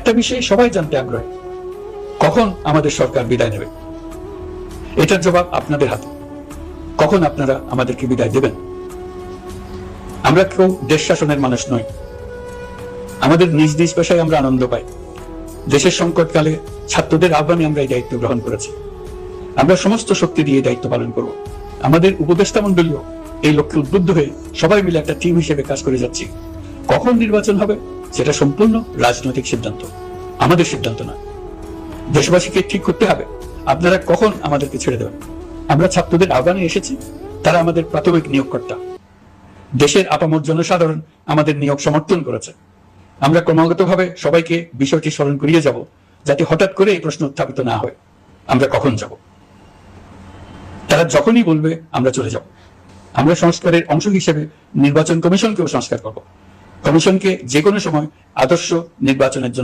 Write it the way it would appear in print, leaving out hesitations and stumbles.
একটা বিষয়ে সবাই জানতে আগ্রহী, কখন আমাদের সরকার বিদায় নেবে। এটার জবাব আপনাদের হাতে। কখন আপনারা আমাদেরকে বিদায় দেবেন? আমরা কেউ দেশ শাসনের মানুষ নই। আমাদের নিজ নিজ পেশায় আমরা আনন্দ পাই। দেশের সংকটকালে ছাত্রদের আহ্বানে আমরা এই দায়িত্ব গ্রহণ করেছি। আমরা সমস্ত শক্তি দিয়ে দায়িত্ব পালন করব। আমাদের উপদেষ্টা মন্ডলীও এই লক্ষ্যে উদ্বুদ্ধ হয়ে সবাই মিলে একটা টিম হিসেবে কাজ করে যাচ্ছি। কখন নির্বাচন হবে সেটা সম্পূর্ণ রাজনৈতিক সিদ্ধান্ত, আমাদের সিদ্ধান্ত না। দেশবাসীকে ঠিক করতে হবে আপনারা কখন আমাদেরকে ছেড়ে দেবেন। আমরা ছাত্রদের আহ্বানে এসেছি, তারা আমাদের প্রাথমিক নিয়োগকর্তা। দেশের আপামর জনসাধারণ আমাদের নিয়োগ সমর্থন করেছে। আমরা ক্রমাগতভাবে সবাইকে বিষয়টি স্মরণ করিয়ে যাব, যাতে হঠাৎ করে এই প্রশ্ন উত্থাপিত না হয় আমরা কখন যাব। তারা যখনই বলবে আমরা চলে যাব। আমরা সংস্কারের অংশ হিসেবে নির্বাচন কমিশনকেও সংস্কার করব। কমিশনকে যে কোনো সময় আদর্শ নির্বাচনের জন্য